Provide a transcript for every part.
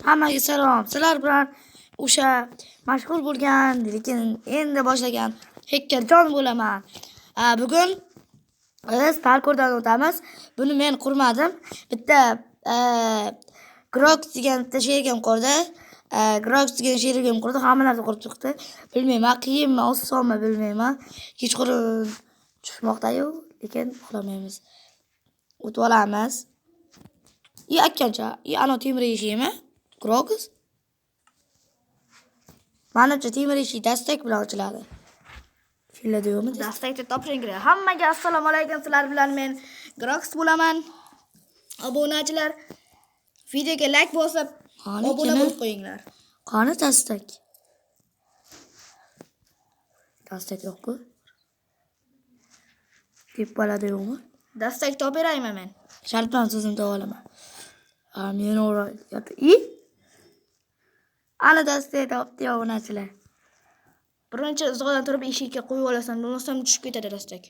Hammaga salom. Sizlar bilan o'sha mashhur bo'lgan, lekin endi boshlagan Hekkaljon bo'laman. Bugun biz parkurdan o'tamiz. Buni men qurmadim. Bitta Grox degan bitta sherigim qurdi. Grox degan sherigim qurdi. Hamma narsa qurib chiqdi. Bilmayman, qiyinmi, osonmi bilmayman. Kechqurun tushmoqda-yu, lekin uxlamaymiz. O'tib olamiz. Akkancha, ana temir eshikmi? Grox. Manimcha temir eshik dastak bilan ochiladi. Filladimi? Dastakni topshirish kerak. Hammaga assalomu alaykum. Sizlar bilan men Grox bo'laman. Obunachilar videoga like bosib, obuna bo'lib qo'yinglar. Qani dastak? Dastak yo'q-ku. Deb bo'ladi yo'qmi? Dastak toperayman men. Shart bilan so'zimni olaman. Men o'rayapti. Ana dastak topdi obunachilar. Birinchi uzoqdan turib eshikka qo'yib olasan, bo'lmasam tushib ketadi dastak.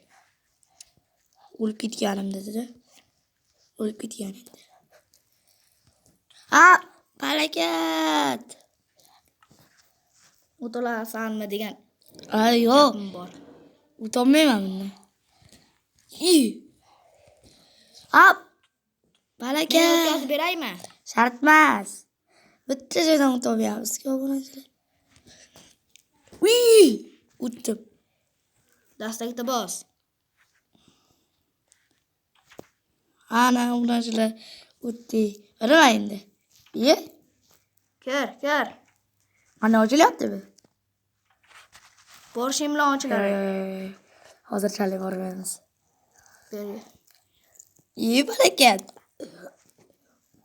O'lib ketganim dedi-da. O'lib ketgan endi. Barakat. O'tolasanmi degan. Yo'q. Bor. O'tolmayman bundan. Barakat. Men o'tkazib beraymi? Shart emas. Bitta joydan o'tolmayapmiz-ku obunachilar. O'tdim. Dastakni bos. Ana obunachilar o'tdi. Qarama endi. Kir. Mana ochilyapti-mi? Borishim bilan ochiladi. Hozirchalik bormaymiz. Ber. Barakat.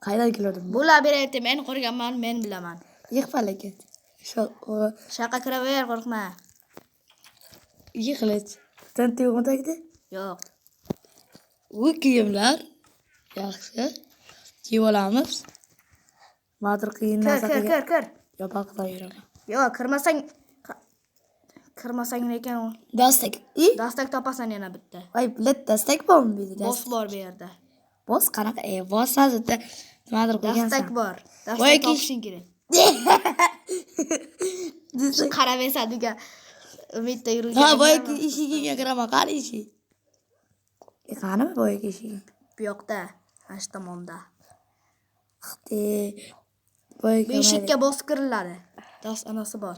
Qaydan keldim? Bo'la berayapti, men qurganman, men bilaman. Barakat. Shaqa kiraver, qo'rqma. Qilich. Tanti yo'qmi tagida? Yo'q. Kiyimlar. Yaxshi. Kiyib olamiz. Madir qiyin narsa. Kir. Yo'qdan yuraman. Yo'q, kirmasang lekin Dastak. dastak topasan yana bitta. Bilet dastak bormi bu yerda? Bos bor bu yerda. Bos qanaqa? Bosazda nimadir qo'ygansan. Dastak bor. Dastak topishing kerak. Qaraversa degan umidda yurgan. Boyagi eshigiga kiraman, qani eshik? Qani boyagi eshigi? Bu yoqda, ash tomonda. Boyagi Beshikka bosib kiriladi. Anasi bor.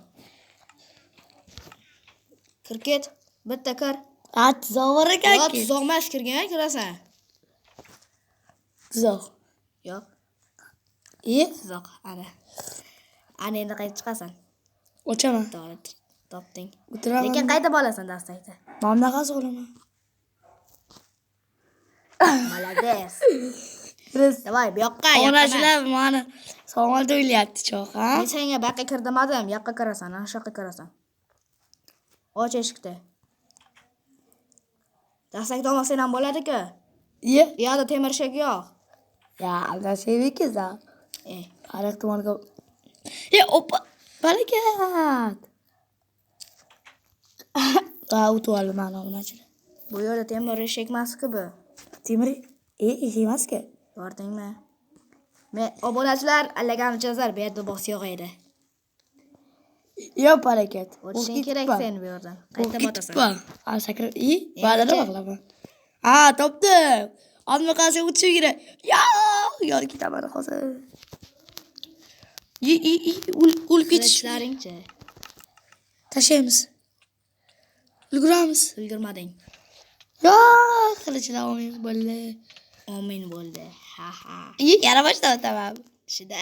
Kir ket. Bitta kir. Tuzog'ir ekan. Yo'q, tuzoqmas kirgan, kirasan. Tuzoq. Yo'q. Tuzoq. Ana endi qaytib chiqasan. Ochaman. Topding. O'tiraman. Lekin qaytib olasan dastakni. Mamlaqasi olaman. Malades. Davay, bu yoqqa. Onachilar meni savol o'ylayapti cho'q, ha? Men senga bu yoqqa kir demadim, yoqqa kirasan, ana shu yoqqa kirasan. Och eshikni. Dastak olmasang ham bo'ladi-ku. Bu yoqda temir eshik yo'q. Aldashaymiz-a. Har ehtimolga. Opa, barakat. O'tib olman obunachilar. Bu yerda temir eshik emas-ku bu. Temir eshik emas-ku. Bordingmi? Men obunachilar allagan jazar bu yerda bos yo'q edi. Yo'q barakat. O'tishing kerak sen bu yerdan. Qayta botasan. Sakra, badana bog'laman. Topdim. Olmaqasi o'tishim kerak. Yo'q, ketaman hozir. O'lib ketishlaringchi. Tashlaymiz. Ulguramiz. Ulgurmading. Yo'q, qilichlar olmayman bo'ldi. Amin bo'ldi. Ha. Yana boshlab o'taman. Shida.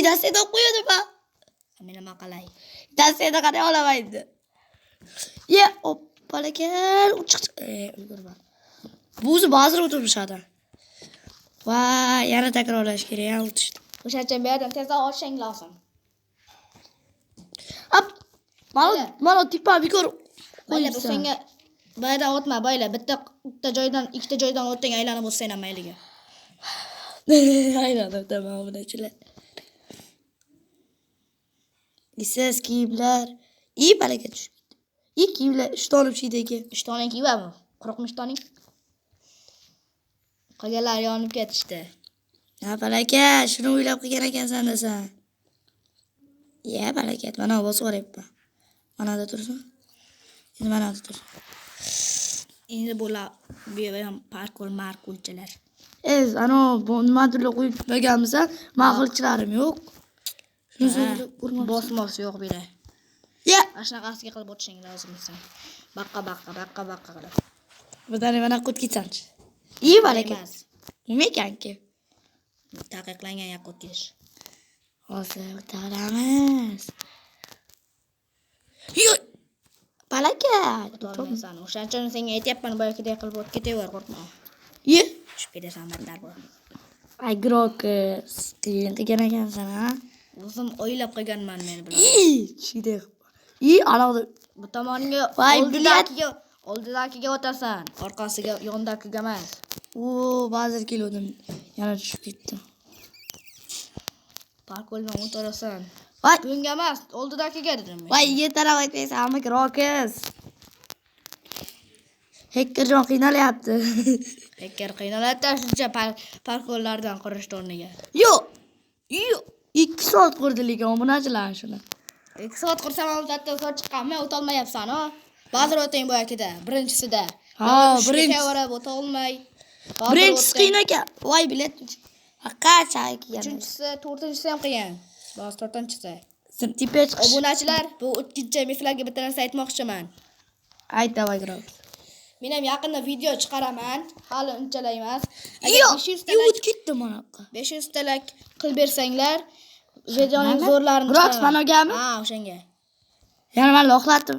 Dastak topib qo'ydim-a. Men nima qilay? Dastakni qanday olaman endi? Barakat. Ulgurman. Bu o'zi ba'zir o'tirishadi. Yana takrorlash kerak, o'tishdi. O'shacha bu yerdan tezroq ochishing lozim. Mana tipa bekor Mayli, bu senga bayda o'tma, bayla. Bitta joydan, ikkita joydan o'tding, aylanib o'tsan ham mayliga. Aylanib tamam obunachilar. Siz kiyimlar, barakat tushib ketdi. Kiyimlar ishtonib shidagi. Ishtoning kiyibmi? Quruqmi ishtoning? Qolganlar yonib ketishdi. Ha, baraka, shuni o'ylab qilgan ekansan desam. Ya, barakat. Mana bosib yuboryapman. Mana da tursin. Endi mana da tursin. Endi bu ham parkur-markurchilar. Ana bu nimadir qo'yib berganmisan? Ma'qulchilarim yo'q. Shuni urma. Bosmos yo'q bu yerda. Ya, Mana shunaqasiga qilib o'tishing lozim sen. Baqqa qilib. birdani mana qut ketsanchi. İyi barakat. Emas. Nima ekanki? Taqiqlangan yaqut ketish. Hozir o'taramiz. Yo! Barakat. O'tolmaysan. O'shaning uchun senga aytyapman, boyagidek qilib o'tib ketaver, qo'rqma. Ye. Tushib ketasan battar bu. Ay, Groks. Qiyin qilgan ekansan, ha? O'zim o'ylab qilganman men bilan. Chide. Ana Bu tomoniga Voy, oldidagiga o'tasan, orqasiga yondagiga emas. Ba'zir keldim. Yana tushib ketdim. Parkoldan o'tarasan. Voy, Bunga emas, oldidagiga dedim. voy, yetaraq aytmaysanmi, Groks? Hackerjon qiynalyapti. Hacker qiynalayapti shuncha parkollardan qurishni o'rniga. Yo'q. 2 soat qurdi lekin obunachilar shuni. 2 soat qursam ham o'tadi, soat chiqqanmi, o'tolmayapsan-ku. Ba'zir o'ting bu akida, birinchisida. Birinchi. Kavarab o'ta olmay. Birinchisi qiyin ekan. Voy, bilet. Qancha ekan. Uchinchisi, to'rtinchisi ham qiyin. Ba'zi to'rtinchisi. Sim tipe chiqish. Obunachilar, bu o'tkinchi miflarga bitta narsa aytmoqchiman. Ayt, davay, Groks. Men ham yaqinda video chiqaraman. Hali unchalik emas. Yo'q, 500 talak yuvib ketdim mana yoqqa. 500 talak qilib bersanglar, videoning zo'rlarini Groks mana olganmi? Ha, o'shanga. Yana men loxlatib